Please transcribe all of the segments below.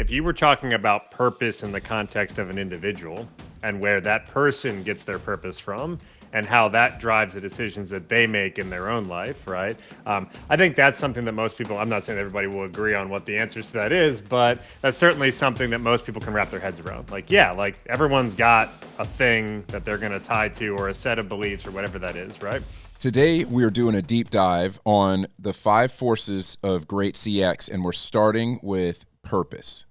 if you were talking about purpose in the context of an individual and where that person gets their purpose from and how that drives the decisions that they make in their own life, right? I think that's something that most people, I'm not saying everybody will agree on what the answers to that is, but that's certainly something that most people can wrap their heads around. Like, yeah, like everyone's got a thing that they're going to tie to or a set of beliefs or whatever that is, right? Today, we are doing a deep dive on the 5 forces of great CX, and we're starting with purpose.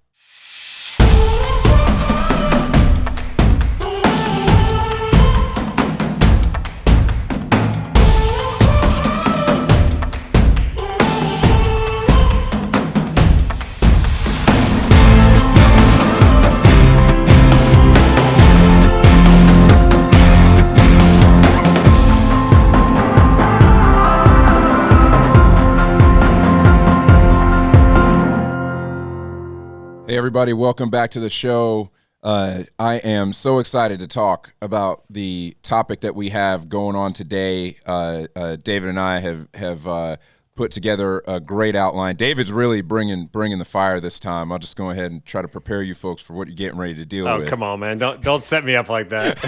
Hey, everybody, welcome back to the show. I am so excited to talk about the topic that we have going on today. David and I have put together a great outline. David's really bringing the fire this time. I'll just go ahead and try to prepare you folks for what you're getting ready to deal with. Oh, come on, man. Don't set me up like that.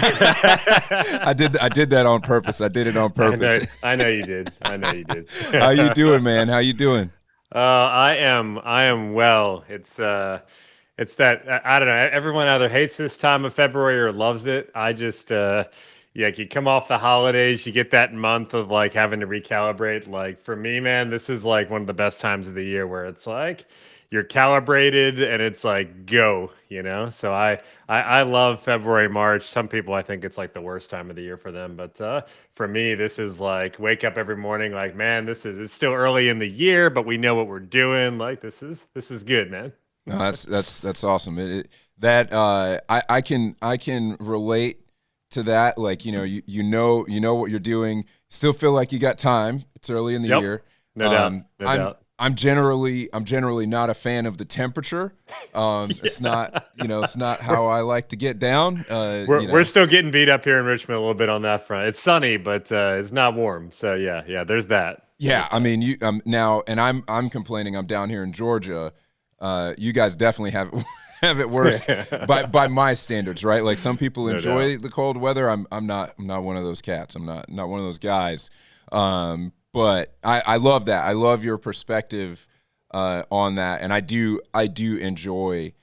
I did that on purpose. I did it on purpose. I know you did. How you doing, man? How you doing? I am well. It's that I don't know. Everyone either hates this time of February or loves it. I just you come off the holidays, you get that month of like having to recalibrate. Like for me, man, this is like one of the best times of the year where it's like you're calibrated and it's like go, So I love February, March. Some people I think it's like the worst time of the year for them, but for me, this is like wake up every morning like, man, it's still early in the year, but we know what we're doing. Like this is good, man. No, that's awesome. I can relate to that. Like you know what you're doing. Still feel like you got time. It's early in the year. No doubt. I'm generally not a fan of the temperature. It's not how I like to get down. We're still getting beat up here in Richmond a little bit on that front. It's sunny, but it's not warm. So yeah, there's that. Yeah, I mean you now, and I'm complaining. I'm down here in Georgia. You guys definitely have it worse by my standards, right? Like some people enjoy the cold weather. I'm not one of those cats. I'm not one of those guys. But I love that. I love your perspective on that, and I do enjoy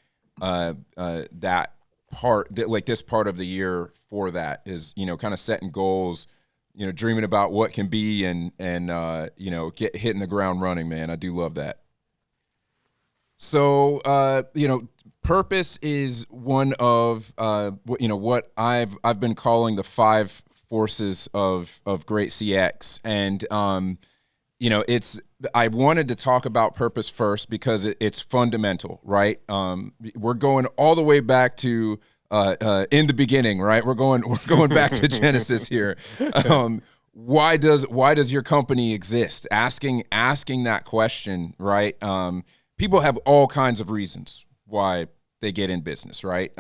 that part. That like this part of the year for that is kind of setting goals, dreaming about what can be, and hitting the ground running. Man, I do love that. So purpose is one of what I've been calling the 5 forces of great CX, and I wanted to talk about purpose first because it's fundamental, right? We're going all the way back to in the beginning, right? We're going back to Genesis here. Why does your company exist? Asking that question, right? People have all kinds of reasons why they get in business, right?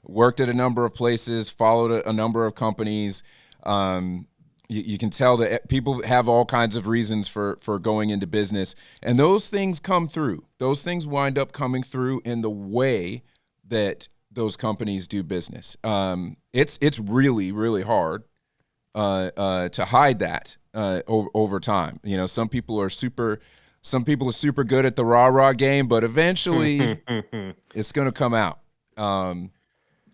Worked at a number of places, followed a number of companies. You can tell that people have all kinds of reasons for going into business, and those things come through. Those things wind up coming through in the way that those companies do business. It's really, really hard to hide that over time. Some people are super good at the rah-rah game, but eventually it's going to come out.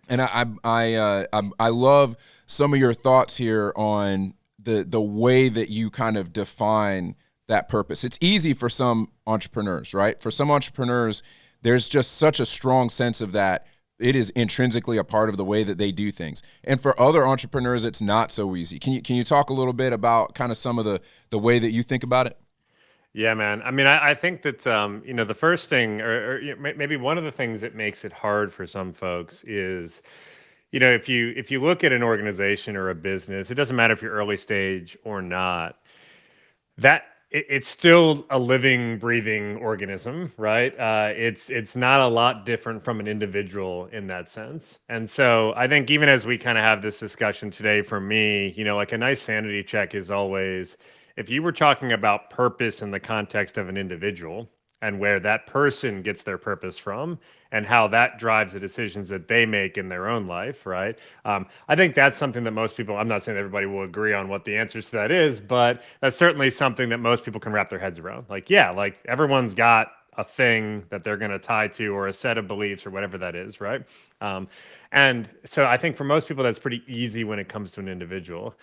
And I love some of your thoughts here on the way that you kind of define that purpose. It's easy for some entrepreneurs, right? For some entrepreneurs, there's just such a strong sense of that. It is intrinsically a part of the way that they do things. And for other entrepreneurs, it's not so easy. Can you talk a little bit about kind of some of the way that you think about it? Yeah, man. I mean, I think that the first thing, or maybe one of the things that makes it hard for some folks is, if you look at an organization or a business, it doesn't matter if you're early stage or not. That it's still a living, breathing organism, right? It's not a lot different from an individual in that sense. And so I think even as we kind of have this discussion today, for me, like a nice sanity check is always, if you were talking about purpose in the context of an individual and where that person gets their purpose from and how that drives the decisions that they make in their own life, right? I think that's something that most people, I'm not saying everybody will agree on what the answers to that is, but that's certainly something that most people can wrap their heads around. Like, yeah, like everyone's got a thing that they're going to tie to or a set of beliefs or whatever that is, right? Um, and so I think for most people, that's pretty easy when it comes to an individual.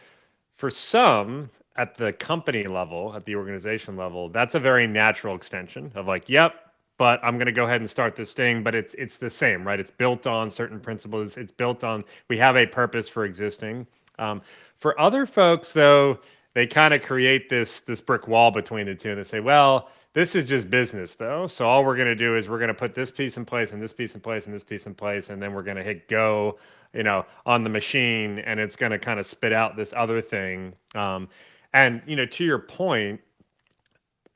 For some, at the company level, at the organization level, that's a very natural extension of like, yep, but I'm going to go ahead and start this thing, but it's the same, right? It's built on certain principles. It's built on we have a purpose for existing. Um, for other folks, though, they kind of create this brick wall between the two, and they say, well, this is just business, though. So all we're going to do is we're going to put this piece in place, and this piece in place, and this piece in place, and then we're going to hit go, on the machine, and it's going to kind of spit out this other thing. And to your point,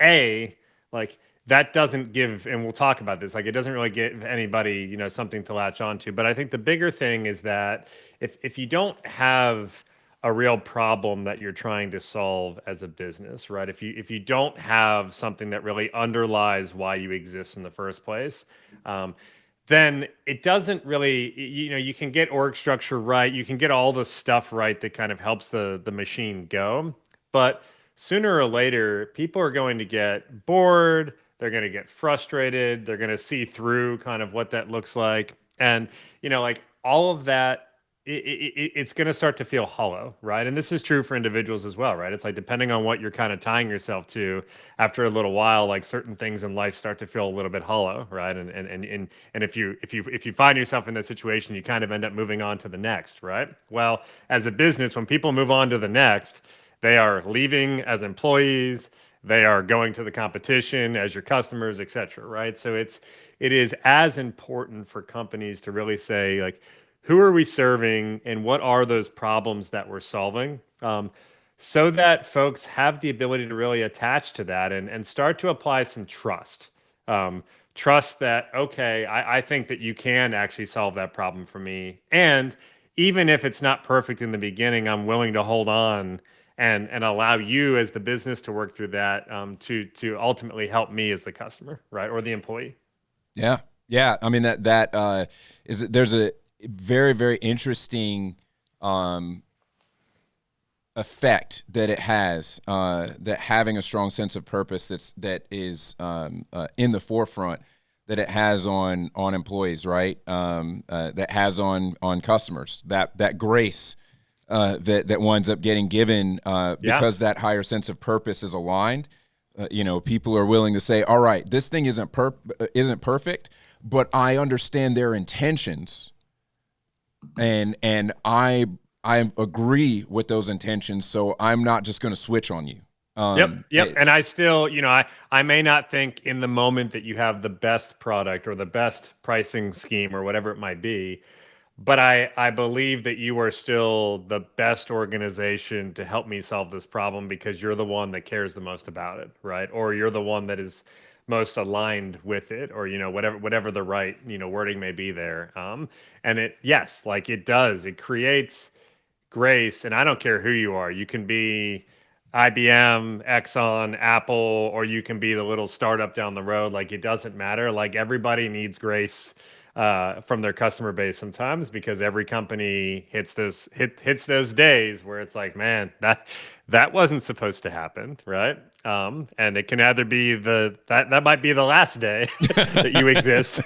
a like that doesn't give, and we'll talk about this, like it doesn't really give anybody something to latch onto. But I think the bigger thing is that if you don't have a real problem that you're trying to solve as a business, right? If you don't have something that really underlies why you exist in the first place, then it doesn't really, you can get org structure right, you can get all the stuff right that kind of helps the machine go, but sooner or later people are going to get bored, they're going to get frustrated, they're going to see through kind of what that looks like, and like all of that, it's going to start to feel hollow, right? And this is true for individuals as well, right? It's like depending on what you're kind of tying yourself to, after a little while, like certain things in life start to feel a little bit hollow, right? And if you find yourself in that situation, you kind of end up moving on to the next, right? Well, as a business, when people move on to the next, they are leaving as employees, they are going to the competition as your customers, et cetera, right? So it is as important for companies to really say, like, who are we serving and what are those problems that we're solving, so that folks have the ability to really attach to that and start to apply some trust. Trust that, okay, I think that you can actually solve that problem for me. And even if it's not perfect in the beginning, I'm willing to hold on and allow you as the business to work through that, to ultimately help me as the customer, right? Or the employee. Yeah. Yeah. I mean, there's a very, very interesting effect that it has, that having a strong sense of purpose that is in the forefront, that it has on employees, right? That has on customers, that grace that winds up getting given, Yeah. because that higher sense of purpose is aligned. People are willing to say, all right, this thing isn't perfect, but I understand their intentions, and I agree with those intentions, so I'm not just going to switch on you. Yep. And I still, I may not think in the moment that you have the best product or the best pricing scheme or whatever it might be, but I believe that you are still the best organization to help me solve this problem because you're the one that cares the most about it, right? Or you're the one that is most aligned with it, or whatever the right wording may be there. And yes, like it creates grace, and I don't care who you are. You can be IBM, Exxon, Apple, or you can be the little startup down the road. Like it doesn't matter. Like everybody needs grace from their customer base sometimes, because every company hits those days where it's like, man, that wasn't supposed to happen, right? And it can either be that might be the last day that you exist,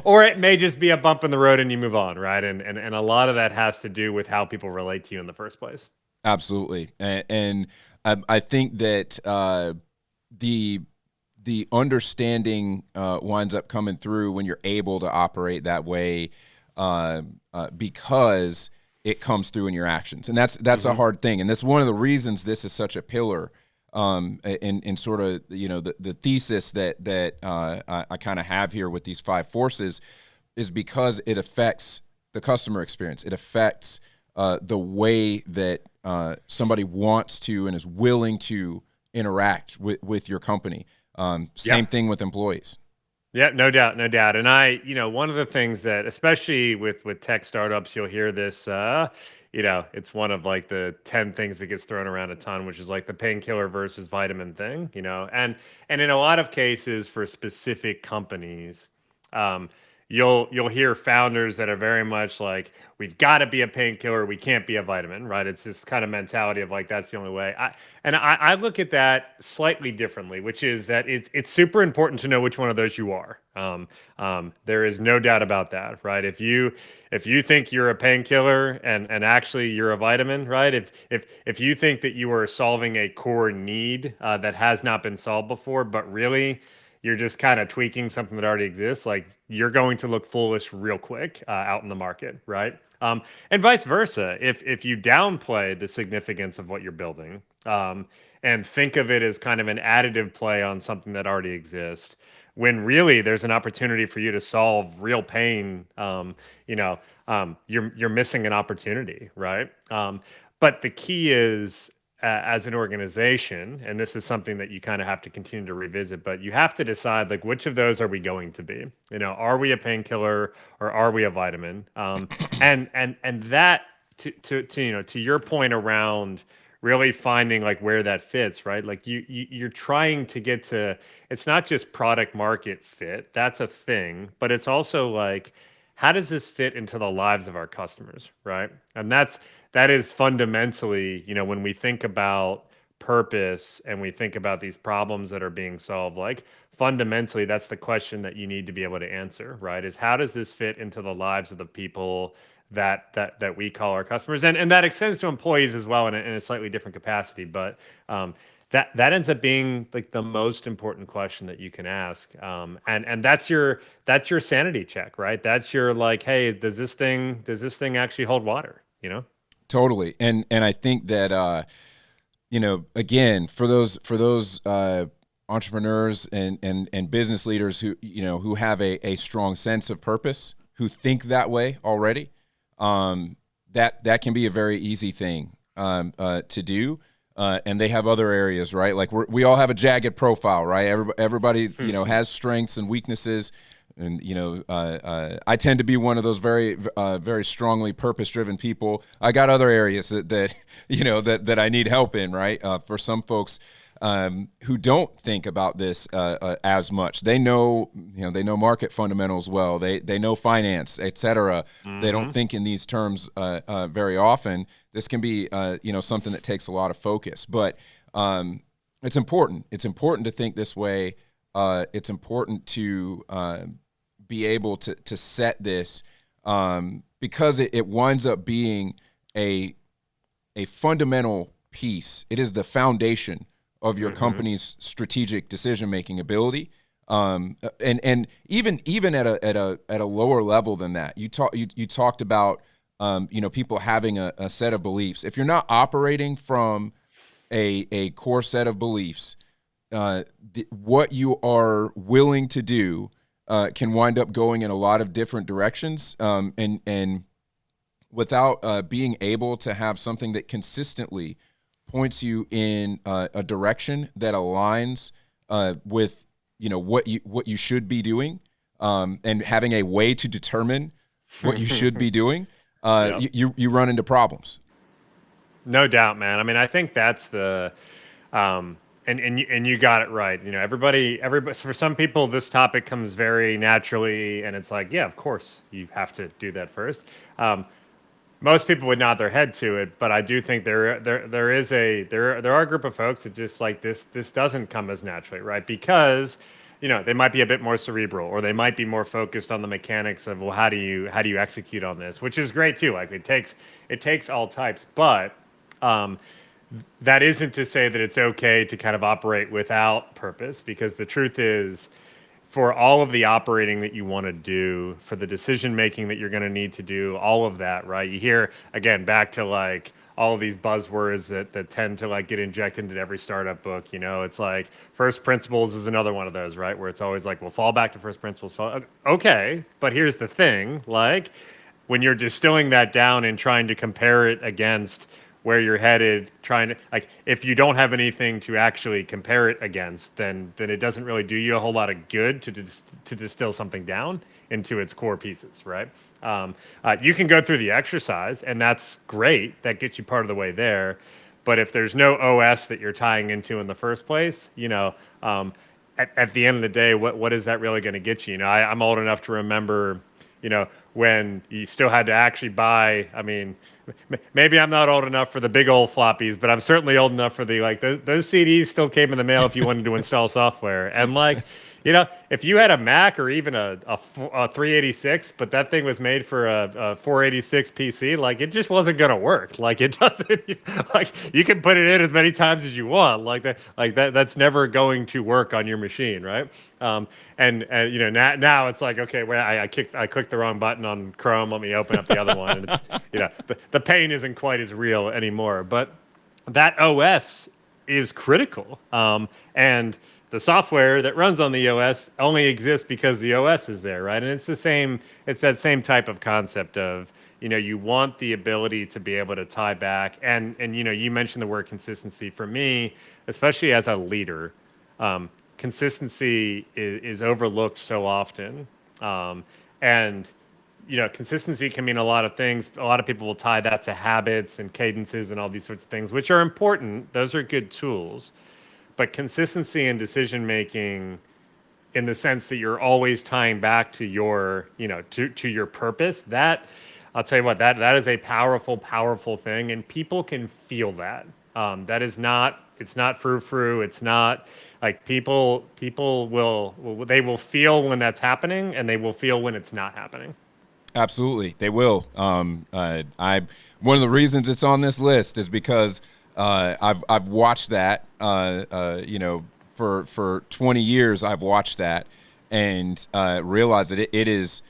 or it may just be a bump in the road and you move on, right? And a lot of that has to do with how people relate to you in the first place. Absolutely, and I think that the understanding winds up coming through when you're able to operate that way, because it comes through in your actions, and that's a hard thing, and that's one of the reasons this is such a pillar, in sort of the thesis that I kind of have here with these five forces, is because it affects the customer experience. It affects the way that somebody wants to and is willing to interact with your company. Same thing with employees. Yeah, no doubt, no doubt. And one of the things that, especially with tech startups, you'll hear this, it's one of like the 10 things that gets thrown around a ton, which is like the painkiller versus vitamin thing, and in a lot of cases for specific companies, um, you'll hear founders that are very much like, we've got to be a painkiller, we can't be a vitamin, right? It's this kind of mentality of like, that's the only way. I look at that slightly differently, which is that it's super important to know which one of those you are. There is no doubt about that, right? If you think you're a painkiller and actually you're a vitamin, right? If you think that you are solving a core need that has not been solved before, but really you're just kind of tweaking something that already exists, like you're going to look foolish real quick out in the market, right? And vice versa. If you downplay the significance of what you're building, and think of it as kind of an additive play on something that already exists, when really there's an opportunity for you to solve real pain, you're missing an opportunity, right? But the key is, as an organization, and this is something that you kind of have to continue to revisit, but you have to decide like, which of those are we going to be? Are we a painkiller or are we a vitamin? And that, to your point around really finding like where that fits, right? Like you're trying to get to, it's not just product market fit, that's a thing, but it's also like, how does this fit into the lives of our customers, right? And that is fundamentally, when we think about purpose and we think about these problems that are being solved, like fundamentally that's the question that you need to be able to answer, right? Is how does this fit into the lives of the people that we call our customers, and that extends to employees as well in a slightly different capacity, but that ends up being like the most important question that you can ask, and that's your sanity check, right? That's your like, hey, does this thing actually hold water, Totally. And I think that again, for those entrepreneurs and business leaders who have a strong sense of purpose, who think that way already, that can be a very easy thing to do. And they have other areas, right? Like we all have a jagged profile, right? Everybody has strengths and weaknesses. And I tend to be one of those very, very strongly purpose-driven people. I got other areas that I need help in, right? For some folks who don't think about this as much, they know market fundamentals well. They know finance, et cetera. Mm-hmm. They don't think in these terms very often. This can be something that takes a lot of focus, but it's important. It's important to think this way. It's important to be able to set this because it winds up being a fundamental piece. It is the foundation of your company's strategic decision-making ability. And even at a lower level than that, you talked about people having a set of beliefs. If you're not operating from a core set of beliefs, what you are willing to do can wind up going in a lot of different directions, and without being able to have something that consistently points you in a direction that aligns with what you should be doing, and having a way to determine what you should be doing, Yep. you run into problems. No doubt, man. I mean, I think that's the, and you got it right. Everybody. For some people, this topic comes very naturally, and it's like, yeah, of course, you have to do that first. Most people would nod their head to it, but I do think there are a group of folks that just like this doesn't come as naturally, right? Because they might be a bit more cerebral, or they might be more focused on the mechanics of, well, how do you execute on this, which is great too. Like it takes all types, but that isn't to say that it's okay to kind of operate without purpose, because the truth is, for all of the operating that you want to do, for the decision making that you're going to need to do, all of that, right? You hear, again, back to like all of these buzzwords that tend to like get injected into every startup book. It's like first principles is another one of those, right? Where it's always like, well, fall back to first principles. Okay, but here's the thing, like when you're distilling that down and trying to compare it against where you're headed, trying to, like, if you don't have anything to actually compare it against, then it doesn't really do you a whole lot of good to distill something down into its core pieces, right? You can go through the exercise, and that's great. That gets you part of the way there. But if there's no OS that you're tying into in the first place, at the end of the day, what is that really going to get you? I'm old enough to remember, when you still had to actually buy. I mean, maybe I'm not old enough for the big old floppies, but I'm certainly old enough for the like those CDs still came in the mail if you wanted to install software. And like, if you had a Mac or even a 386, but that thing was made for a 486 PC, like it just wasn't gonna work. Like it doesn't. Like you can put it in as many times as you want. That's never going to work on your machine, right? And now it's like, okay, well, I clicked the wrong button on Chrome. Let me open up the other one, and it's the pain isn't quite as real anymore. But that OS is critical, and the software that runs on the OS only exists because the OS is there, right? And it's that same type of concept of, you want the ability to be able to tie back. And you mentioned the word consistency. For me, especially as a leader, consistency is overlooked so often. And consistency can mean a lot of things. A lot of people will tie that to habits and cadences and all these sorts of things, which are important. Those are good tools. But consistency in decision making, in the sense that you're always tying back to your, to your purpose, that I'll tell you what, that is a powerful, powerful thing, and people can feel that. That is not, it's not frou-frou. It's not like people they will feel when that's happening, and they will feel when it's not happening. Absolutely, they will. I one of the reasons it's on this list is because I've watched that. For 20 years I've watched that, and realized that it is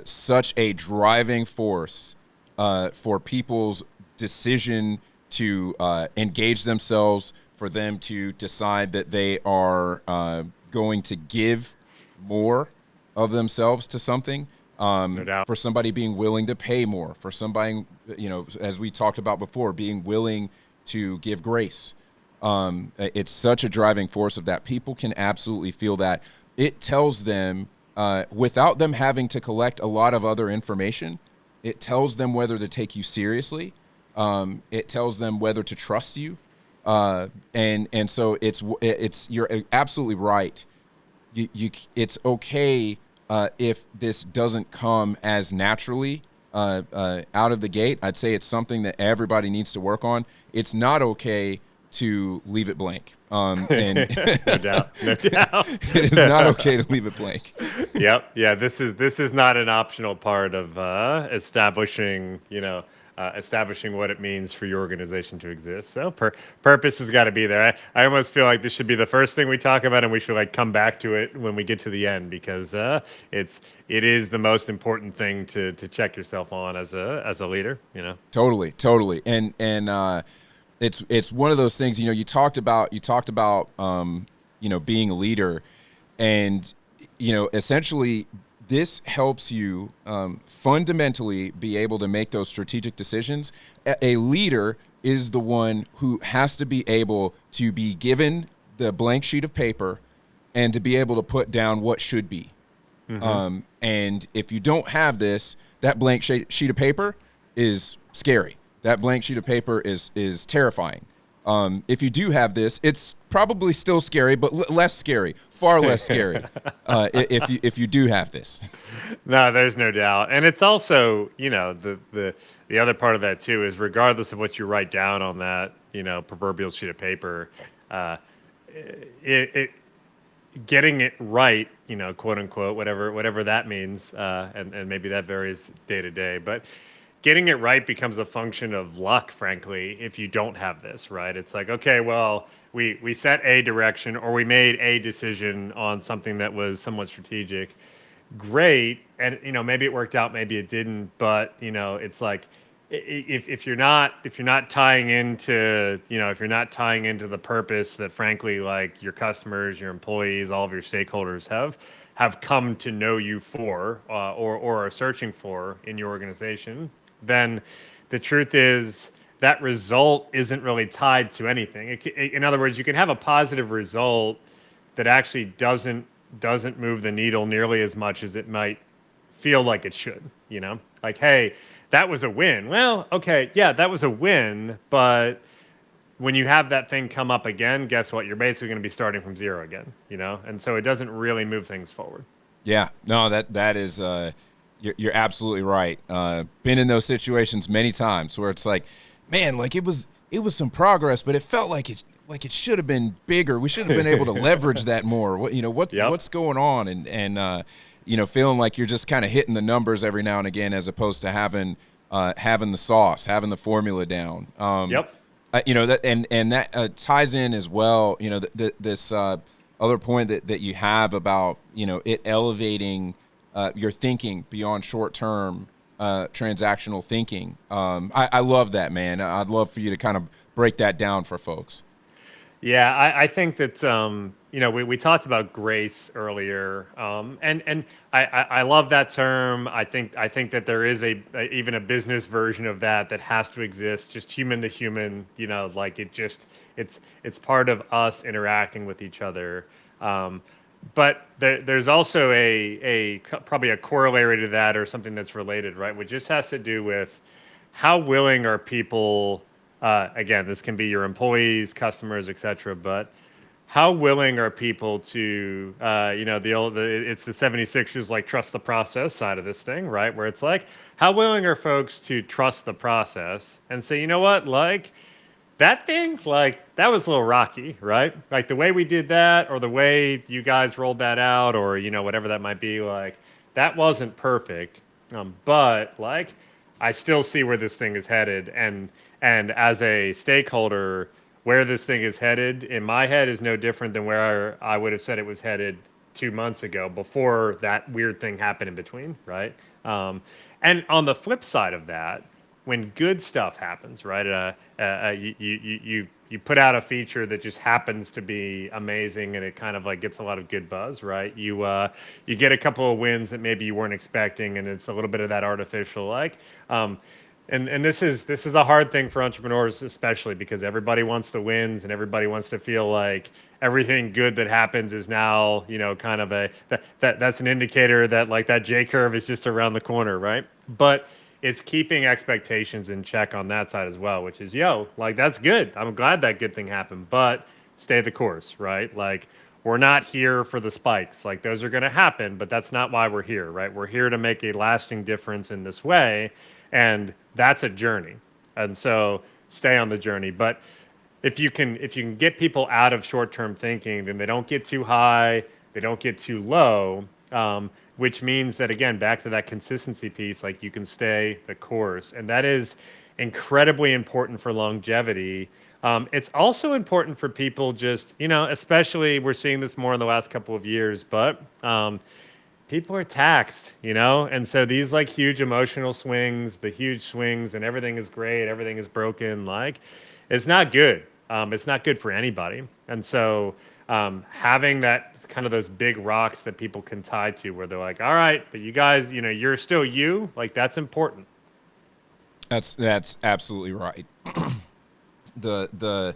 such a driving force for people's decision to engage themselves, for them to decide that they are going to give more of themselves to something. No doubt. For somebody being willing to pay more, for somebody, as we talked about before, being willing to give grace. It's such a driving force of that. People can absolutely feel that. It tells them, without them having to collect a lot of other information, it tells them whether to take you seriously. It tells them whether to trust you. And so it's you're absolutely right. It's okay if this doesn't come as naturally out of the gate. I'd say it's something that everybody needs to work on. It's not okay to leave it blank. And No doubt. No doubt. it is not okay to leave it blank. Yep. Yeah. This is not an optional part of establishing what it means for your organization to exist. So purpose has got to be there. I almost feel like this should be the first thing we talk about, and we should like come back to it when we get to the end, because it is the most important thing to check yourself on as a leader. Totally. And it's one of those things. You talked about being a leader, and essentially this helps you fundamentally be able to make those strategic decisions. A leader is the one who has to be able to be given the blank sheet of paper and to be able to put down what should be. Mm-hmm. And if you don't have this, that blank sheet of paper is scary. That blank sheet of paper is terrifying. If you do have this, it's probably still scary, but less scary, far less scary. If you do have this. No, there's no doubt, and it's also the other part of that too is, regardless of what you write down on that proverbial sheet of paper, it getting it right, quote unquote, whatever that means, and maybe that varies day to day, but getting it right becomes a function of luck, frankly, if you don't have this, right? It's like, okay, well, we set a direction, or we made a decision on something that was somewhat strategic. Great. And, maybe it worked out, maybe it didn't, but, it's like, if you're not tying into, if you're not tying into the purpose that, frankly, like your customers, your employees, all of your stakeholders have come to know you for, or are searching for in your organization, then the truth is that result isn't really tied to anything. In other words, you can have a positive result that actually doesn't move the needle nearly as much as it might feel like it should. Like, hey, that was a win. Well, okay, yeah, that was a win, but when you have that thing come up again, guess what? You're basically going to be starting from zero again, and so it doesn't really move things forward. Yeah, no, that is you're absolutely right. Been in those situations many times where it's like, man, like it was some progress, but it felt like it should have been bigger. We should have been able to leverage that more. Yep. What's going on, and feeling like you're just kind of hitting the numbers every now and again as opposed to having the sauce, having the formula down. Yep. That and that ties in as well. This other point that you have about it elevating your thinking beyond short term transactional thinking. I love that, man. I'd love for you to kind of break that down for folks. Yeah, I think that we talked about grace earlier, and I love that term. I think that there is even a business version of that has to exist, just human to human. Like it's part of us interacting with each other. But there's also probably a corollary to that or something that's related, right? Which just has to do with how willing are people. Again, this can be your employees, customers, etc. But how willing are people to, it's the 76ers like trust the process side of this thing, right? Where it's like, how willing are folks to trust the process and say, you know what, like that thing, like that was a little rocky, right? Like the way we did that, or the way you guys rolled that out, or whatever that might be, like that wasn't perfect. But like, I still see where this thing is headed, and as a stakeholder, where this thing is headed in my head is no different than where I would have said it was headed 2 months ago before that weird thing happened in between, right? And on the flip side of that, when good stuff happens, right? You put out a feature that just happens to be amazing, and it kind of like gets a lot of good buzz, right? You get a couple of wins that maybe you weren't expecting, and it's a little bit of that artificial like. And this is a hard thing for entrepreneurs, especially because everybody wants the wins and everybody wants to feel like everything good that happens is now kind of that's an indicator that like that J curve is just around the corner, right? But it's keeping expectations in check on that side as well, which is like that's good. I'm glad that good thing happened, but stay the course, right? Like we're not here for the spikes. Like those are going to happen, but that's not why we're here, right? We're here to make a lasting difference in this way, and that's a journey. And so stay on the journey. But if you can get people out of short-term thinking, then they don't get too high, they don't get too low, which means that again, back to that consistency piece, like you can stay the course, and that is incredibly important for longevity. It's also important for people just especially we're seeing this more in the last couple of years, but people are taxed, and so these like huge emotional swings, the huge swings, and everything is great, everything is broken, like it's not good. It's not good for anybody. And so having that kind of those big rocks that people can tie to, where they're like, all right, but you guys, you're still you, like that's important. That's absolutely right. The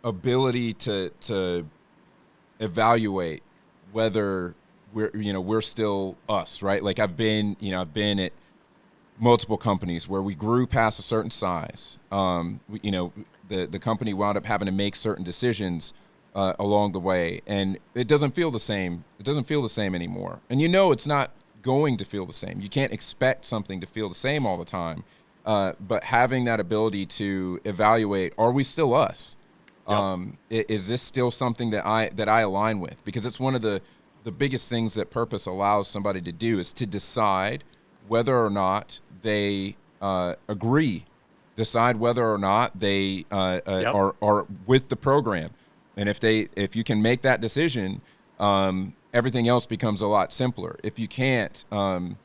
ability to evaluate whether we're still us, right? Like I've been at multiple companies where we grew past a certain size. The company wound up having to make certain decisions along the way, and it doesn't feel the same. It doesn't feel the same anymore, and it's not going to feel the same. You can't expect something to feel the same all the time. But having that ability to evaluate, are we still us? Yep. Is this still something that I align with? Because it's one of the biggest things that purpose allows somebody to do is to decide whether or not they agree, decide whether or not they Yep. are with the program, and if you can make that decision, everything else becomes a lot simpler. If you can't, the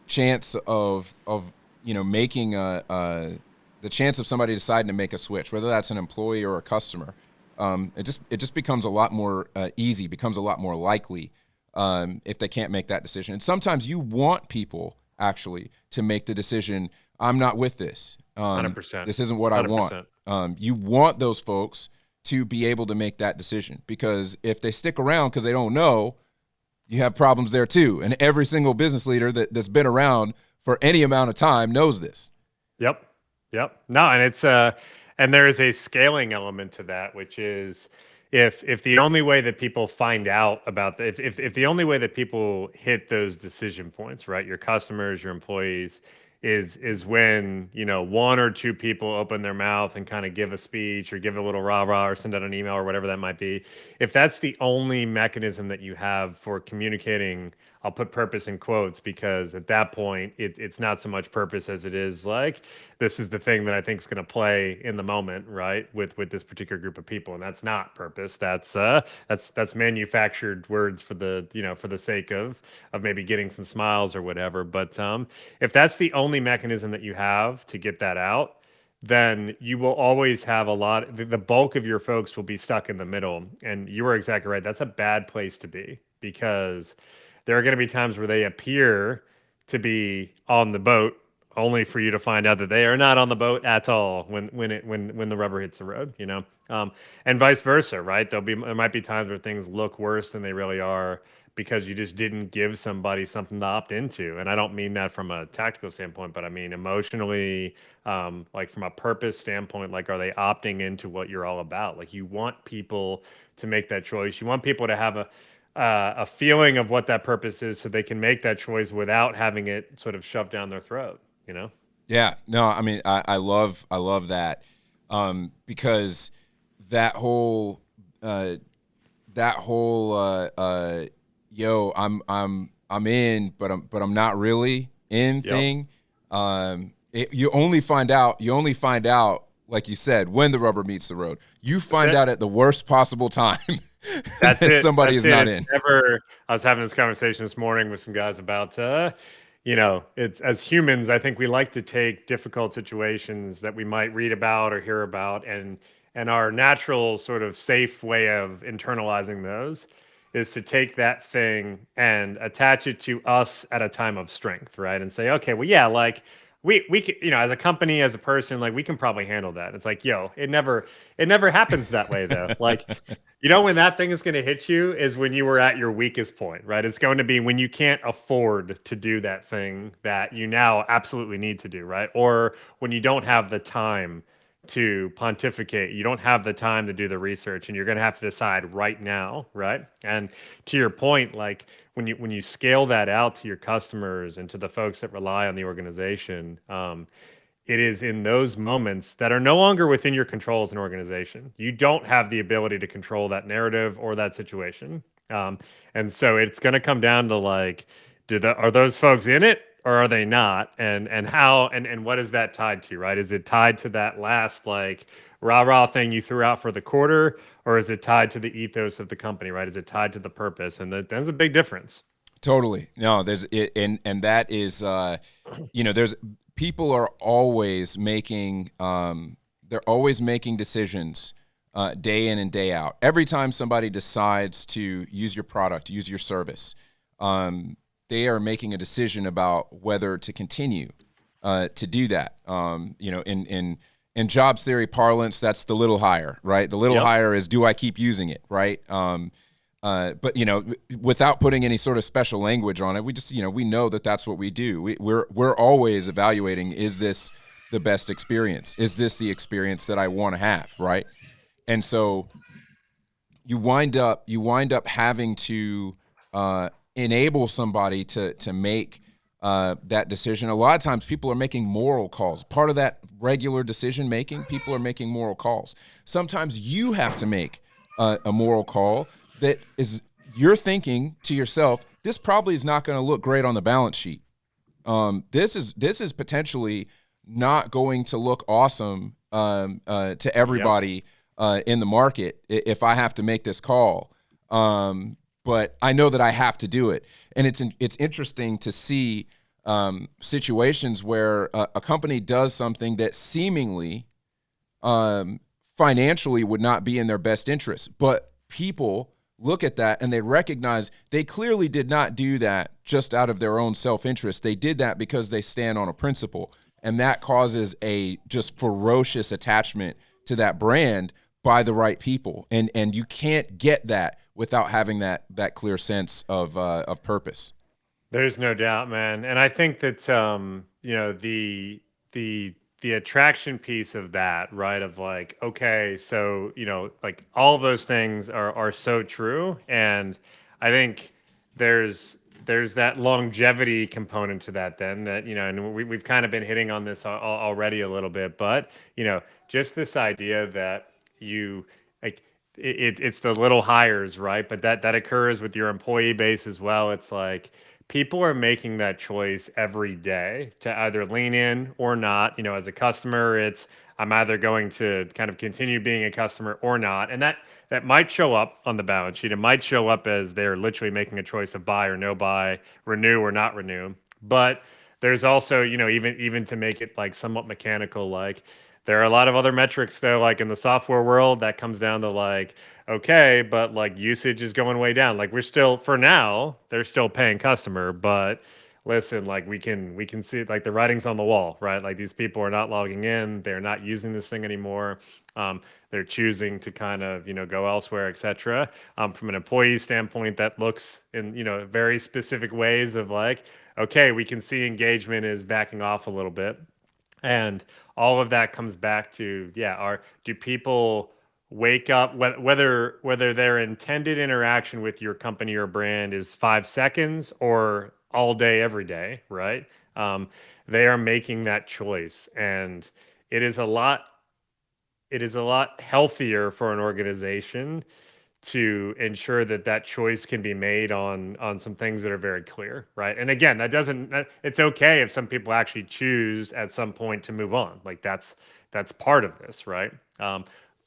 chance of making the chance of somebody deciding to make a switch, whether that's an employee or a customer, it just becomes a lot more easy, becomes a lot more likely if they can't make that decision. And sometimes you want people actually to make the decision. I'm not with this. 100%. This isn't what I want. 100%. You want those folks to be able to make that decision, because if they stick around because they don't know, you have problems there too. And every single business leader that's been around for any amount of time knows this. Yep. Yep. No, and it's and there is a scaling element to that, which is if the only way that people find out about if the only way that people hit those decision points, right, your customers, your employees, is when, you know, one or two people open their mouth and kind of give a speech or give a little rah-rah or send out an email or whatever that might be. If that's the only mechanism that you have for communicating, I'll put purpose in quotes, because at that point it's not so much purpose as it is like, this is the thing that I think is going to play in the moment, right? With this particular group of people, and that's not purpose. That's manufactured words for the, you know, for the sake of maybe getting some smiles or whatever. But if that's the only mechanism that you have to get that out, then you will always have the bulk of your folks will be stuck in the middle. And you are exactly right. That's a bad place to be, because there are going to be times where they appear to be on the boat only for you to find out that they are not on the boat at all when the rubber hits the road, you know. And vice versa, right? There might be times where things look worse than they really are, because you just didn't give somebody something to opt into. And I don't mean that from a tactical standpoint, but I mean emotionally, like from a purpose standpoint. Like, are they opting into what you're all about? Like, you want people to make that choice. You want people to have a feeling of what that purpose is, so they can make that choice without having it sort of shoved down their throat, you know? Yeah, no, I mean, I love that, because that whole yo, I'm in, but I'm not really in Yep. thing. You only find out, like you said, when the rubber meets the road. You find out at the worst possible time That's that it. somebody That's is it. not It's in. never. I was having this conversation this morning with some guys about, you know, it's, as humans, I think we like to take difficult situations that we might read about or hear about, and our natural sort of safe way of internalizing those is to take that thing and attach it to us at a time of strength, right? And say, okay, well, yeah, like we can, you know, as a company, as a person, like we can probably handle that. It's like, yo, it never happens that way though. Like, you know, when that thing is going to hit you is when you were at your weakest point, right? It's going to be when you can't afford to do that thing that you now absolutely need to do, right? Or when you don't have the time to pontificate, you don't have the time to do the research, and you're going to have to decide right now, right? And to your point, like when you scale that out to your customers and to the folks that rely on the organization, it is in those moments that are no longer within your control as an organization. You don't have the ability to control that narrative or that situation. And so it's going to come down to like, are those folks in it or are they not? And how and what is that tied to, right? Is it tied to that last like rah rah thing you threw out for the quarter, or is it tied to the ethos of the company, right? Is it tied to the purpose? And that's a big difference. Totally. No, there's it, and that is, you know, there's people are always making, they're always making decisions, day in and day out. Every time somebody decides to use your product, use your service, they are making a decision about whether to continue to do that. You know, in jobs theory parlance, that's the little higher, right? The little Yep. higher is, do I keep using it, right? But you know, without putting any sort of special language on it, we just, you know, we know that that's what we do. We're always evaluating: is this the best experience? Is this the experience that I want to have, right? And so you wind up having to enable somebody to make that decision. A lot of times, people are making moral calls. Part of that regular decision making, people are making moral calls. Sometimes you have to make a moral call that is, you're thinking to yourself, this probably is not going to look great on the balance sheet. This is potentially not going to look awesome to Yep. everybody in the market if I have to make this call. But I know that I have to do it, and it's interesting to see situations where a company does something that seemingly financially would not be in their best interest, but people look at that and they recognize they clearly did not do that just out of their own self-interest. They did that because they stand on a principle, and that causes a just ferocious attachment to that brand by the right people. And you can't get that without having that clear sense of purpose. There's no doubt, man. And I think that you know, the attraction piece of that, right? Of like, okay, so, you know, like all of those things are so true. And I think there's there's that longevity component to that then that, you know, and we've kind of been hitting on this already a little bit, but, you know, just this idea that you like it's the little hires, right? But that occurs with your employee base as well. It's like people are making that choice every day to either lean in or not. You know, as a customer, it's I'm either going to kind of continue being a customer or not. And that might show up on the balance sheet. It might show up as they're literally making a choice of buy or no buy, renew or not renew. But there's also, you know, even to make it like somewhat mechanical, like there are a lot of other metrics though, like in the software world, that comes down to like, okay, but like usage is going way down. Like we're still, for now, they're still paying customer, but listen, like we can see like the writing's on the wall, right? Like these people are not logging in, they're not using this thing anymore. They're choosing to kind of, you know, go elsewhere, etc. From an employee standpoint, that looks in, you know, very specific ways of like, okay, we can see engagement is backing off a little bit. And all of that comes back to, yeah, are do people wake up whether their intended interaction with your company or brand is 5 seconds or all day every day, right? um, they are making that choice, and it is a lot it is a lot healthier for an organization to ensure that that choice can be made on some things that are very clear, right? And again, it's okay if some people actually choose at some point to move on. Like that's part of this, right?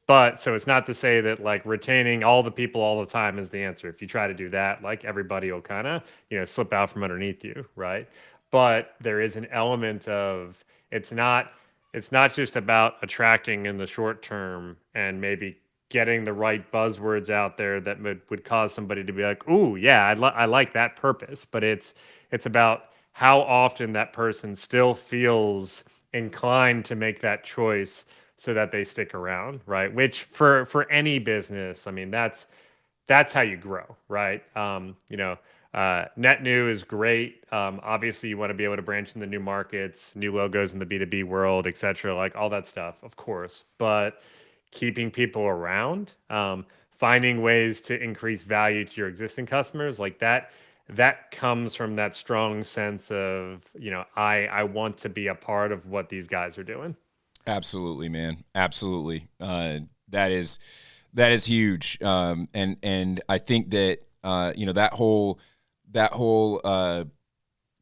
But so it's not to say that like retaining all the people all the time is the answer. If you try to do that, like everybody will kind of, you know, slip out from underneath you, right? But there is an element of it's not it's not just about attracting in the short term and maybe getting the right buzzwords out there that would cause somebody to be like, "Ooh, yeah, I like that purpose." But it's about how often that person still feels inclined to make that choice so that they stick around, right? Which for any business, I mean, that's how you grow, right? You know, net new is great. Obviously, you want to be able to branch into new markets, new logos in the B2B world, et cetera, like all that stuff, of course. But keeping people around, finding ways to increase value to your existing customers, like that comes from that strong sense of, you know, I want to be a part of what these guys are doing. Absolutely, man. Absolutely. That is huge. And I think that you know, that whole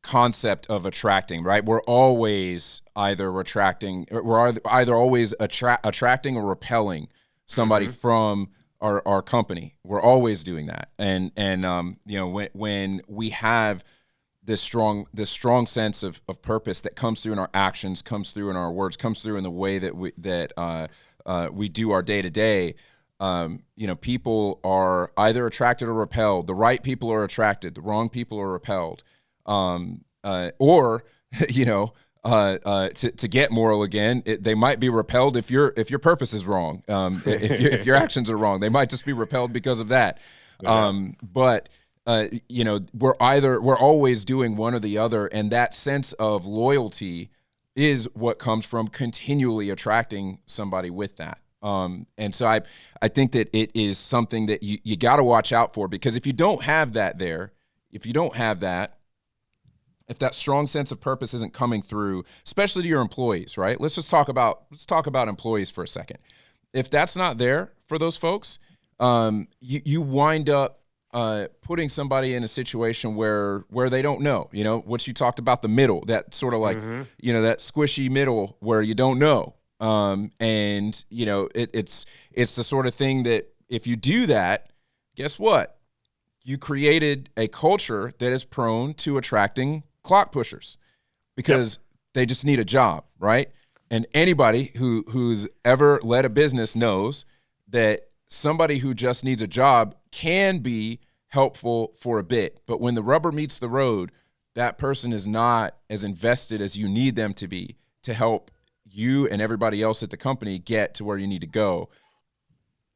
concept of attracting, right? We're always either attracting, or we're either always attracting or repelling somebody Hmm. from our company. We're always doing that. And you know, when we have this strong sense of purpose that comes through in our actions, comes through in our words, comes through in the way that we do our day to day. You know, people are either attracted or repelled. The right people are attracted. The wrong people are repelled. Or you know, to get moral again, they might be repelled if your purpose is wrong. If your actions are wrong, they might just be repelled because of that. No doubt. But you know, we're always doing one or the other, and that sense of loyalty is what comes from continually attracting somebody with that. And so I think that it is something that you got to watch out for, because if you don't have that there, if you don't have that, if that strong sense of purpose isn't coming through, especially to your employees, right? Let's talk about employees for a second. If that's not there for those folks, you wind up putting somebody in a situation where they don't know, you know, what you talked about, the middle, that sort of like, Hmm. you know, that squishy middle where you don't know. And you know, it's the sort of thing that if you do that, guess what? You created a culture that is prone to attracting clock pushers Yep. because they just need a job, right? And anybody who's ever led a business knows that somebody who just needs a job can be helpful for a bit, but when the rubber meets the road, that person is not as invested as you need them to be to help you and everybody else at the company get to where you need to go.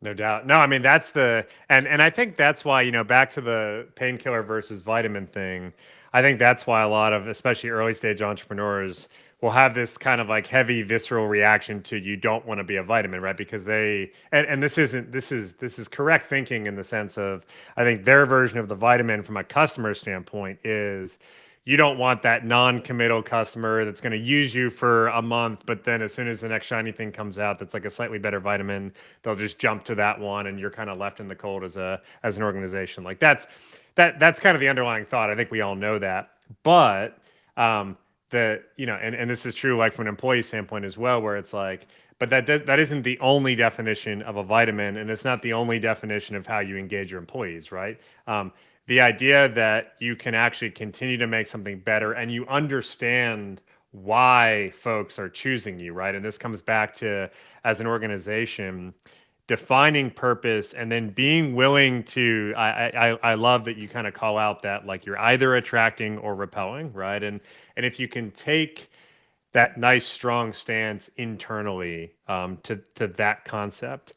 No doubt. No, I mean that's the and I think that's why, back to the painkiller versus vitamin thing. I think that's why a lot of especially early stage entrepreneurs will have this kind of like heavy visceral reaction to you don't want to be a vitamin, right? Because and this is correct thinking in the sense of I think their version of the vitamin from a customer standpoint is you don't want that non-committal customer that's going to use you for a month, but then as soon as the next shiny thing comes out that's like a slightly better vitamin, they'll just jump to that one, and you're kind of left in the cold as an organization. Like that's kind of the underlying thought. I think we all know that, but and this is true like from an employee standpoint as well, where it's like, but that isn't the only definition of a vitamin, and it's not the only definition of how you engage your employees, right? The idea that you can actually continue to make something better and you understand why folks are choosing you, right? And this comes back to as an organization defining purpose and then being willing to I love that you kind of call out that like you're either attracting or repelling, right? And if you can take that nice strong stance internally to that concept,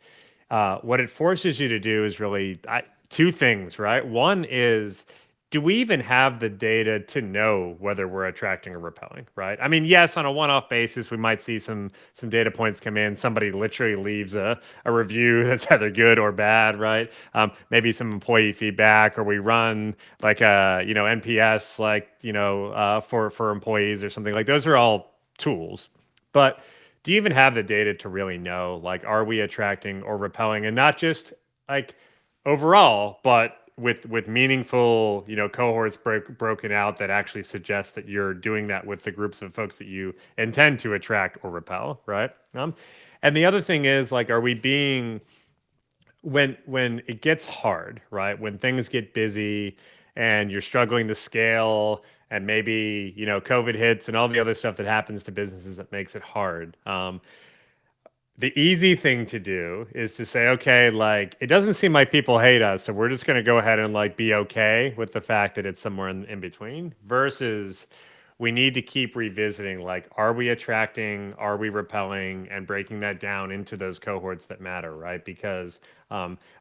what it forces you to do is really two things, right? One is, do we even have the data to know whether we're attracting or repelling, right? I mean, yes, on a one-off basis, we might see some data points come in. Somebody literally leaves a review that's either good or bad, right? Maybe some employee feedback, or we run like a NPS, like for employees or something. Like those are all tools, but do you even have the data to really know, like, are we attracting or repelling, and not just like overall, but with meaningful, cohorts broken out that actually suggest that you're doing that with the groups of folks that you intend to attract or repel, right? And the other thing is like, are we being when it gets hard, right? When things get busy and you're struggling to scale, and maybe COVID hits and all the other stuff that happens to businesses that makes it hard. The easy thing to do is to say, okay, like it doesn't seem like people hate us, so we're just going to go ahead and like be okay with the fact that it's somewhere in between, versus we need to keep revisiting, like, are we attracting, are we repelling, and breaking that down into those cohorts that matter, right? Because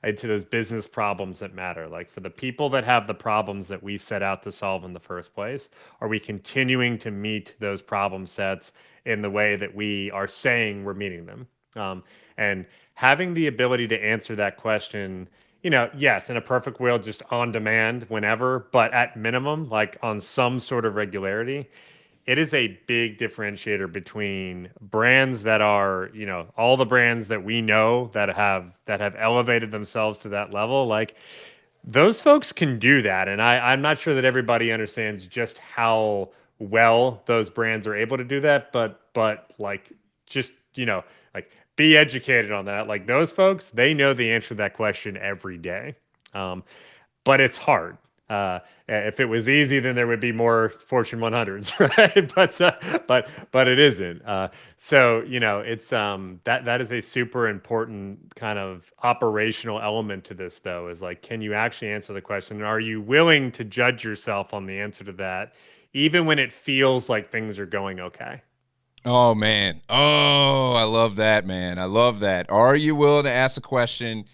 into those business problems that matter, like for the people that have the problems that we set out to solve in the first place, are we continuing to meet those problem sets in the way that we are saying we're meeting them? And having the ability to answer that question, yes, in a perfect world, just on demand whenever, but at minimum, like on some sort of regularity, it is a big differentiator between brands that are, all the brands that we know that have elevated themselves to that level. Like those folks can do that. And I'm not sure that everybody understands just how well those brands are able to do that, but like just, like be educated on that. Like those folks, they know the answer to that question every day. Um, but it's hard. If it was easy, then there would be more Fortune 100s, right? But it isn't. So it's that is a super important kind of operational element to this, though. Is like, can you actually answer the question? And are you willing to judge yourself on the answer to that, even when it feels like things are going okay? Oh man. Oh, I love that, man. I love that. Are you willing to ask a question?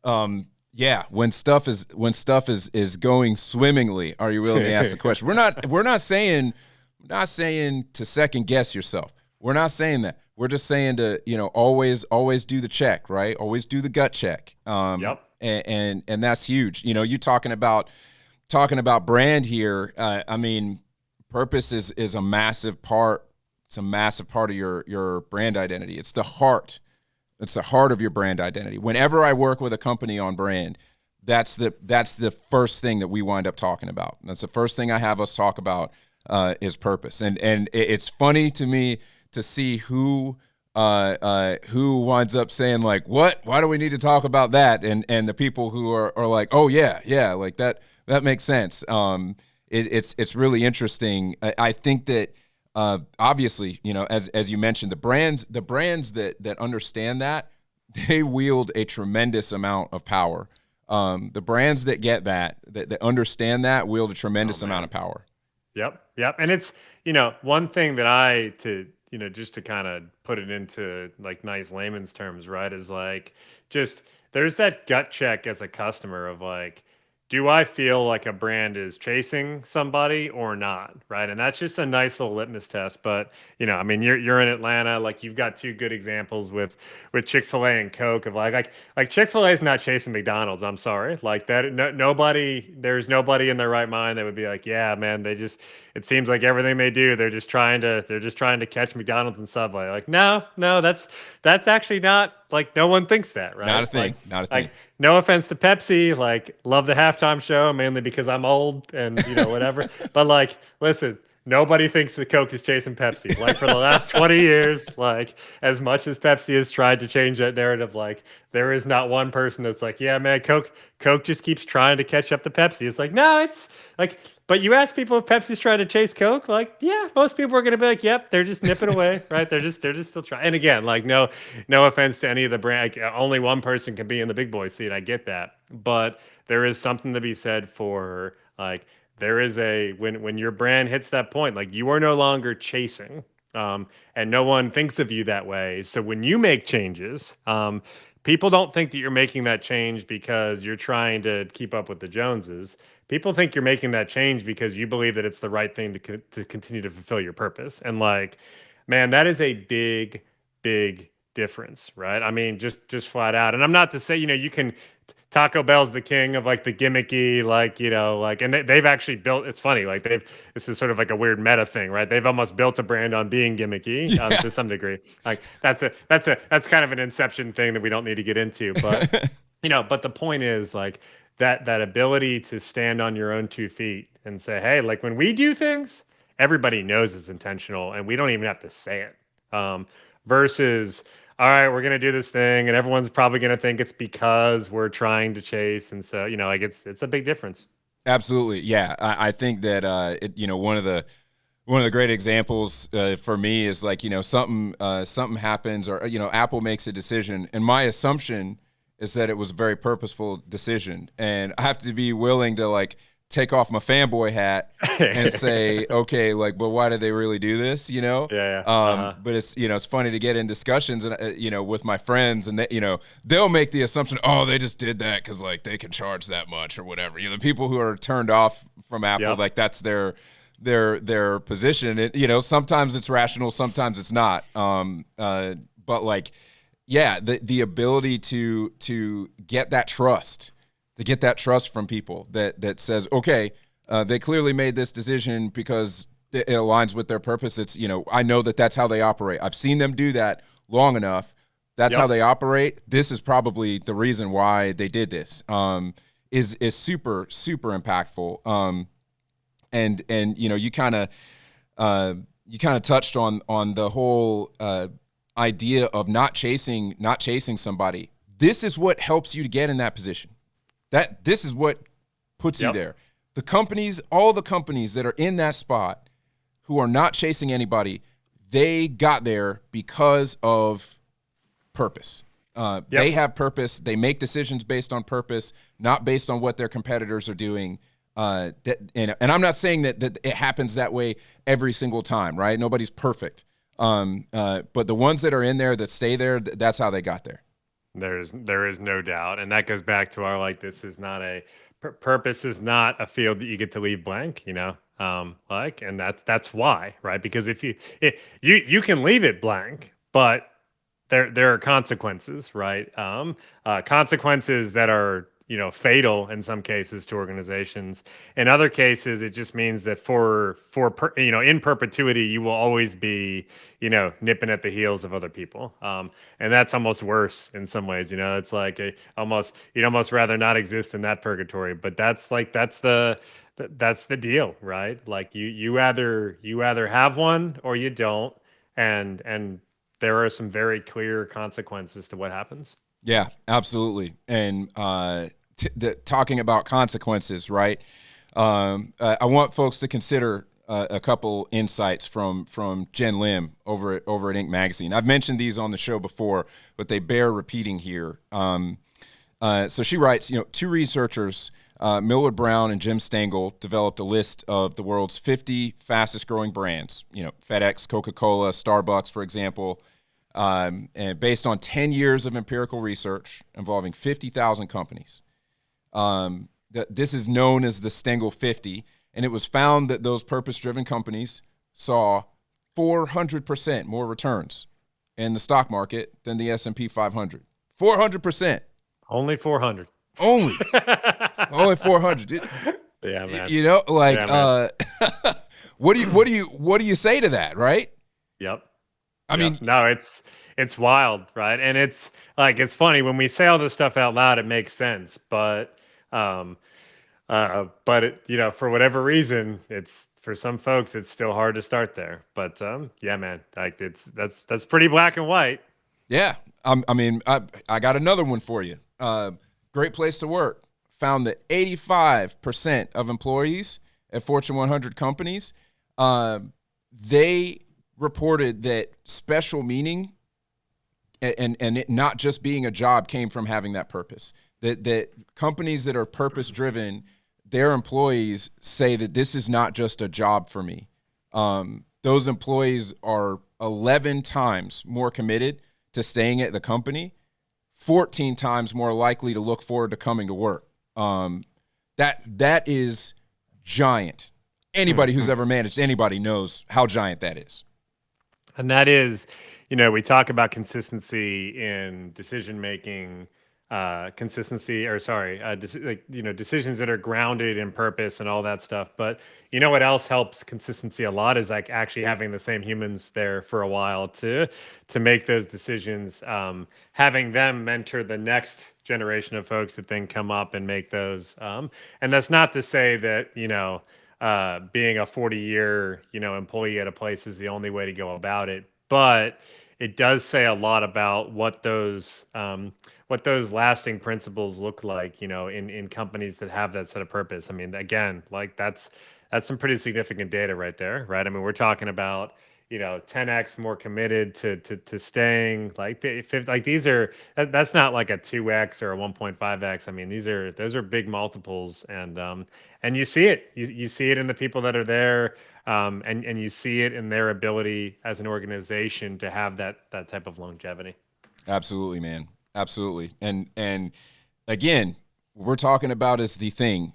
Yeah, when stuff is going swimmingly, are you willing to ask the question? We're not saying to second guess yourself. We're not saying that. We're just saying to, always do the check, right? Always do the gut check. Yep. And that's huge. You talking about brand here. I mean, purpose is a massive part. It's a massive part of your brand identity. It's the heart. It's the heart of your brand identity. Whenever I work with a company on brand, that's the first thing that we wind up talking about. That's the first thing I have us talk about is purpose. And it's funny to me to see who winds up saying like, what? Why do we need to talk about that? And the people who are like, oh yeah, like that makes sense. It's really interesting. I think that. Obviously, as you mentioned, the brands that understand that, they wield a tremendous amount of power. The brands that get that understand that wield a Oh tremendous amount man. of power. Yep. And it's, one thing that just to kind of put it into like nice layman's terms, right, is like just there's that gut check as a customer of like, do I feel like a brand is chasing somebody or not, right? And that's just a nice little litmus test. But I mean, you're in Atlanta, like you've got two good examples with Chick-fil-A and Coke of like Chick-fil-A is not chasing McDonald's. I'm sorry, like that. No, there's nobody in their right mind that would be like, yeah, man, it seems like everything they do, they're just trying to catch McDonald's and Subway. Like, no, that's actually not like no one thinks that, Not a right? thing. Not a thing. Like no offense to Pepsi, like love the halftime show mainly because I'm old and whatever. But like, listen, nobody thinks that Coke is chasing Pepsi. Like for the last 20 years, like as much as Pepsi has tried to change that narrative, like there is not one person that's like, yeah, man, Coke just keeps trying to catch up to Pepsi. It's like, no, it's like, but you ask people if Pepsi's trying to chase Coke, like, yeah, most people are gonna be like, yep, they're just nipping away, right? They're just still trying. And again, like, no offense to any of the brand, like, only one person can be in the big boy seat. I get that, but there is something to be said for like there is a when your brand hits that point, like you are no longer chasing, and no one thinks of you that way. So when you make changes, people don't think that you're making that change because you're trying to keep up with the Joneses. People think you're making that change because you believe that it's the right thing to continue to fulfill your purpose. And like, man, that is a big difference, right? I mean, just flat out. And I'm not to say, you can Taco Bell's the king of like the gimmicky, like, like, and they've actually built, it's funny, like this is sort of like a weird meta thing, right? They've almost built a brand on being gimmicky, Yeah. to some degree. Like that's kind of an inception thing that we don't need to get into, but but the point is like that ability to stand on your own 2 feet and say, hey, like when we do things, everybody knows it's intentional and we don't even have to say it. Versus, all right, we're gonna do this thing, and everyone's probably gonna think it's because we're trying to chase, and so like it's a big difference. Absolutely. Yeah. I think that one of the great examples for me is like, something happens or, Apple makes a decision. And my assumption is that it was a very purposeful decision. And I have to be willing to like take off my fanboy hat and say, okay, like, but why did they really do this? Yeah. But it's funny to get in discussions and, with my friends and they'll make the assumption, oh, they just did that because like they can charge that much or whatever. The people who are turned off from Apple, Yep. like that's their position. Sometimes it's rational, sometimes it's not. But like, yeah, the ability to get that trust, from people that says, okay, they clearly made this decision because it aligns with their purpose. It's, I know that that's how they operate. I've seen them do that long enough. That's Yep. how they operate. This is probably the reason why they did this. Is super, super impactful. And you kind of touched on the whole idea of not chasing somebody. This is what helps you to get in that position. This is what puts you Yep. there. All the companies that are in that spot who are not chasing anybody, they got there because of purpose. They have purpose. They make decisions based on purpose, not based on what their competitors are doing. And I'm not saying that it happens that way every single time, right? Nobody's perfect. But the ones that are in there that stay there, that's how they got there. There is no doubt, and that goes back to our like this is not a purpose is not a field that you get to leave blank, and that's why, right? Because if you can leave it blank, but there are consequences, right? Consequences that are fatal in some cases to organizations. In other cases, it just means that in perpetuity, you will always be nipping at the heels of other people, and that's almost worse in some ways. It's like you'd almost rather not exist in that purgatory. But that's the deal, right? Like you either have one or you don't, and there are some very clear consequences to what happens. Yeah, absolutely. And talking about consequences, right? I want folks to consider a couple insights from Jen Lim over at Inc. Magazine. I've mentioned these on the show before, but they bear repeating here. So she writes, two researchers, Millward Brown and Jim Stengel, developed a list of the world's 50 fastest growing brands. FedEx, Coca-Cola, Starbucks, for example. and based on 10 years of empirical research involving 50,000 companies. This is known as the Stengel 50, and it was found that those purpose-driven companies saw 400% more returns in the stock market than the S&P 500. 400%. Only 400. Only 400. Yeah, man. You know, like, Yeah, what do you say to that, right? Yep. I Yep. mean, No, it's wild, right? And it's like it's funny when we say all this stuff out loud, it makes sense, um, but it, for whatever reason, it's for some folks, it's still hard to start there. But yeah, man, like that's pretty black and white. yeah. I got another one for you. Great Place to Work found that 85% of employees at Fortune 100 companies, they reported that special meaning and it not just being a job came from having that purpose. That companies that are purpose driven, their employees say that this is not just a job for me. Those employees are 11 times more committed to staying at the company, 14 times more likely to look forward to coming to work. That is giant. Anybody who's ever managed anybody knows how giant that is. And that is, we talk about consistency in decision making, decisions that are grounded in purpose and all that stuff. But what else helps consistency a lot is like actually having the same humans there for a while to make those decisions, having them mentor the next generation of folks that then come up and make those. And that's not to say that, being a 40-year, employee at a place is the only way to go about it. But it does say a lot about what those lasting principles look like, in companies that have that set of purpose. I mean, again, like that's some pretty significant data right there, right? I mean, we're talking about 10x more committed to staying. Like these are that's not like a 2x or a 1.5x. I mean, those are big multiples, and you see it. You see it in the people that are there, and you see it in their ability as an organization to have that type of longevity. Absolutely, man. Absolutely. And again, what we're talking about is the thing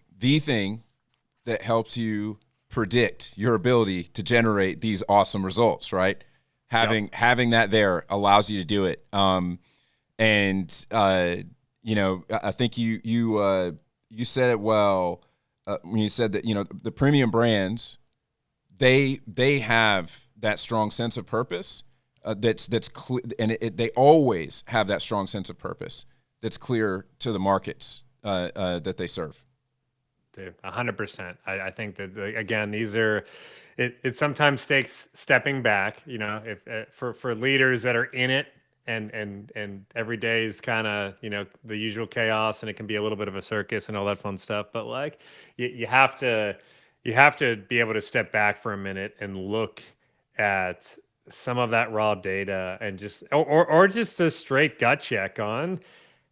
that helps you predict your ability to generate these awesome results, right? Having that there allows you to do it. I think you said it well when you said that the premium brands they have that strong sense of purpose that's clear, and they always have that strong sense of purpose that's clear to the markets that they serve. Dude, 100%. I think that again, these are it sometimes takes stepping back, if for leaders that are in it and every day is kind of, the usual chaos and it can be a little bit of a circus and all that fun stuff, but like you have to be able to step back for a minute and look at some of that raw data and just or just a straight gut check on,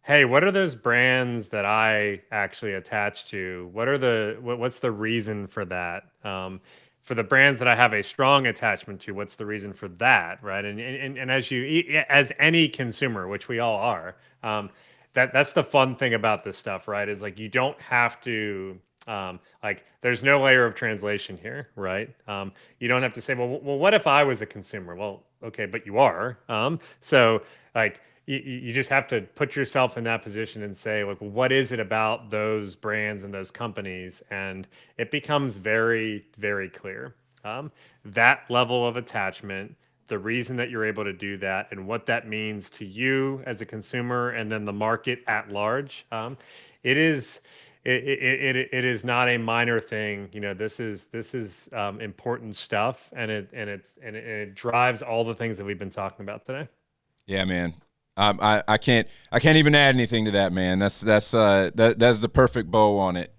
hey, what are those brands that I actually attach to? What's the reason for that? For the brands that I have a strong attachment to, what's the reason for that, right? And as any consumer, which we all are, that's the fun thing about this stuff, right? Is like you don't have to like there's no layer of translation here, right? You don't have to say, well, what if I was a consumer? Well, okay, but you are. So like you just have to put yourself in that position and say, like, what is it about those brands and those companies? And it becomes very, very clear. That level of attachment, the reason that you're able to do that, and what that means to you as a consumer, and then the market at large. It is. It is not a minor thing. This is important stuff, and it drives all the things that we've been talking about today. Yeah, man. I can't even add anything to that, man. That's the perfect bow on it.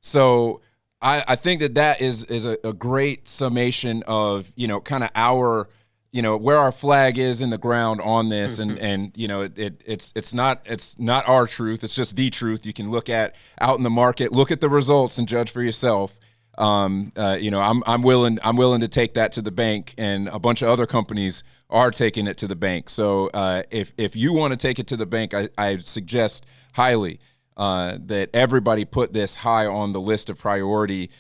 So I think that is a great summation of kind of our where our flag is in the ground on this, and it's not our truth. It's just the truth. You can look at out in the market, look at the results, and judge for yourself. I'm willing to take that to the bank, and a bunch of other companies are taking it to the bank. So if you want to take it to the bank, I suggest highly that everybody put this high on the list of priority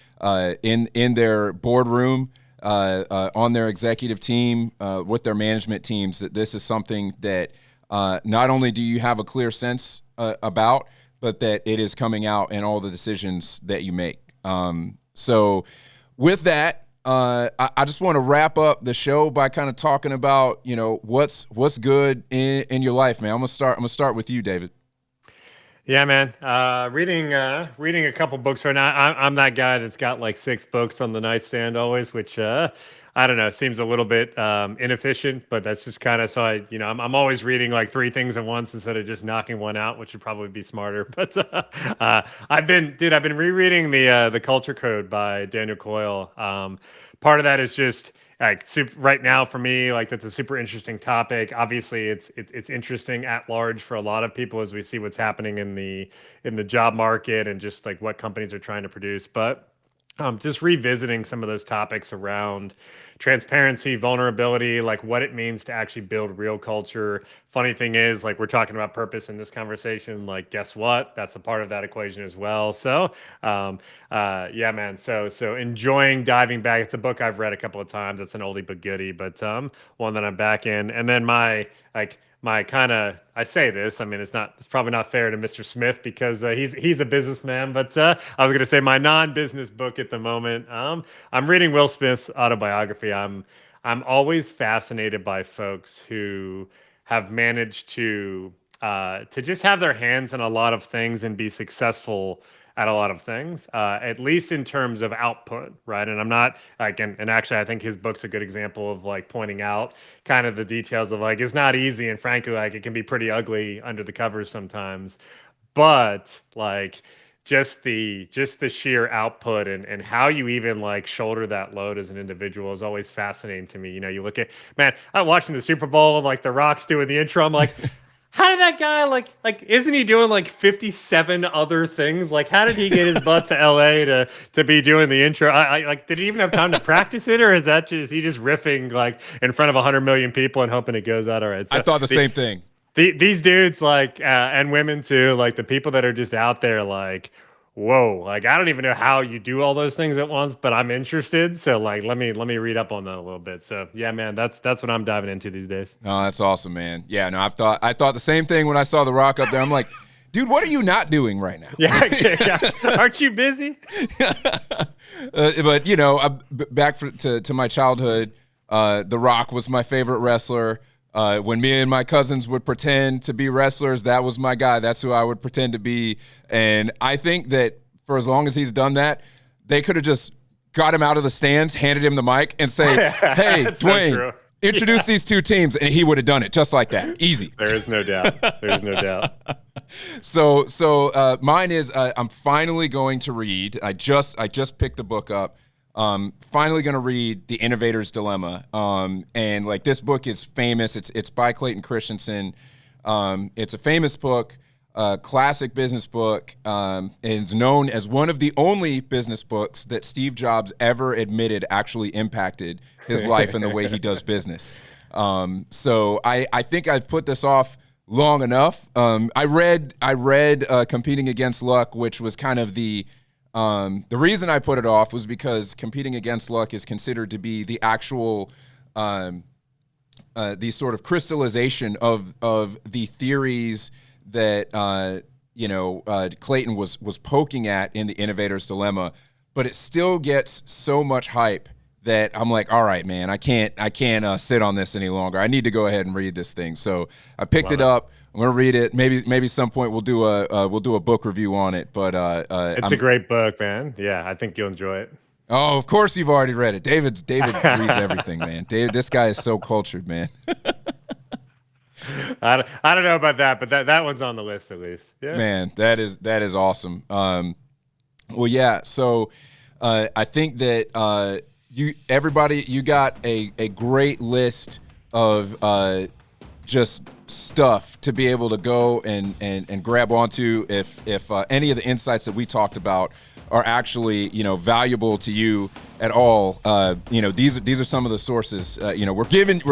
in their boardroom, on their executive team, with their management teams, that this is something that not only do you have a clear sense about, but that it is coming out in all the decisions that you make. So with that, I just want to wrap up the show by kind of talking about, what's good in your life, man. I'm gonna start with you, David. Yeah, man. Reading a couple books right now. I'm that guy that's got like 6 books on the nightstand always, which I don't know, seems a little bit inefficient, but that's just kind of so I'm always reading like 3 things at once instead of just knocking one out, which would probably be smarter. But I've been rereading the Culture Code by Daniel Coyle. Part of that is just like right now for me, like that's a super interesting topic. Obviously, it's interesting at large for a lot of people as we see what's happening in the job market and just like what companies are trying to produce. But just revisiting some of those topics around transparency, vulnerability, like what it means to actually build real culture. Funny thing is, like we're talking about purpose in this conversation. Like, guess what? That's a part of that equation as well. So, yeah, man. So enjoying diving back. It's a book I've read a couple of times. It's an oldie but goodie, but one that I'm back in. And then my kind of, I say this, I mean, it's probably not fair to Mr. Smith because he's a businessman, but I was going to say my non-business book at the moment. I'm reading Will Smith's autobiography. I'm always fascinated by folks who have managed to just have their hands in a lot of things and be successful at a lot of things, at least in terms of output, right? And I'm not like, and actually, I think his book's a good example of like pointing out kind of the details of like it's not easy, and frankly, like it can be pretty ugly under the covers sometimes. But like just the sheer output and how you even like shoulder that load as an individual is always fascinating to me. You look at, man, I'm watching the Super Bowl and like The Rock's doing the intro. I'm like, how did that guy like isn't he doing like 57 other things? Like how did he get his butt to LA to be doing the intro? I like did he even have time to practice it, or is he just riffing like in front of 100 million people and hoping it goes out all right? I So thought the same thing. these dudes like and women too, like the people that are just out there like whoa, like I don't even know how you do all those things at once, but I'm interested. So like let me read up on that a little bit. So yeah, man, that's what I'm diving into these days. Oh, that's awesome, man. Yeah, no, I thought the same thing when I saw The Rock up there. I'm like, dude, what are you not doing right now? Yeah, yeah. Aren't you busy? But back to my childhood, The Rock was my favorite wrestler. When me and my cousins would pretend to be wrestlers, that was my guy. That's who I would pretend to be. And I think that for as long as he's done that, they could have just got him out of the stands, handed him the mic, and say, "Hey, Dwayne, so introduce these 2 teams," and he would have done it just like that, easy. There is no doubt. There's no doubt. So mine is I'm finally going to read. I just picked the book up. Finally going to read The Innovator's Dilemma. And like this book is famous. It's by Clayton Christensen. It's a famous book, classic business book. And it's known as one of the only business books that Steve Jobs ever admitted actually impacted his life and the way he does business. So I think I've put this off long enough. I read Competing Against Luck, which was kind of the reason I put it off was because Competing Against Luck is considered to be the actual, the sort of crystallization of the theories that Clayton was poking at in The Innovator's Dilemma, but it still gets so much hype that I'm like, all right, man, I can't sit on this any longer. I need to go ahead and read this thing. So I picked it up. I'm gonna read it. Maybe some point we'll do a book review on it. But it's a great book, man. Yeah, I think you'll enjoy it. Oh, of course you've already read it. David reads everything, man. This guy is so cultured, man. I don't know about that, but that one's on the list at least. Yeah, man, that is awesome. Well, yeah. So I think that you got a great list of just stuff to be able to go and grab onto if any of the insights that we talked about are actually, valuable to you at all. These are some of the sources. We're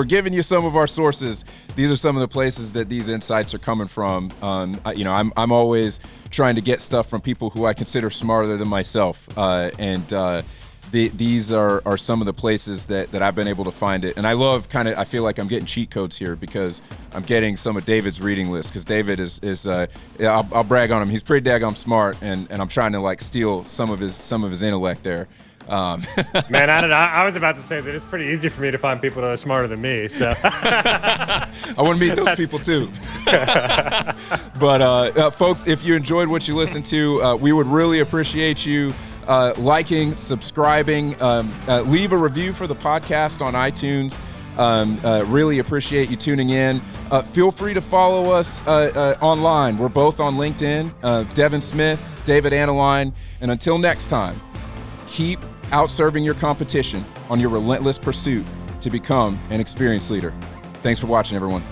giving you some of our sources. These are some of the places that these insights are coming from. I'm always trying to get stuff from people who I consider smarter than myself, these are some of the places that I've been able to find it. And I love I feel like I'm getting cheat codes here because I'm getting some of David's reading list, because David I'll brag on him. He's pretty daggone smart, and I'm trying to steal some of his intellect there. Man, I don't know. I was about to say that it's pretty easy for me to find people that are smarter than me. So I want to meet those people too. But folks, if you enjoyed what you listened to, we would really appreciate you liking, subscribing, leave a review for the podcast on iTunes. Really appreciate you tuning in. Feel free to follow us online. We're both on LinkedIn. Devin Smith, David Antoline. And until next time, keep outserving your competition on your relentless pursuit to become an experienced leader. Thanks for watching, everyone.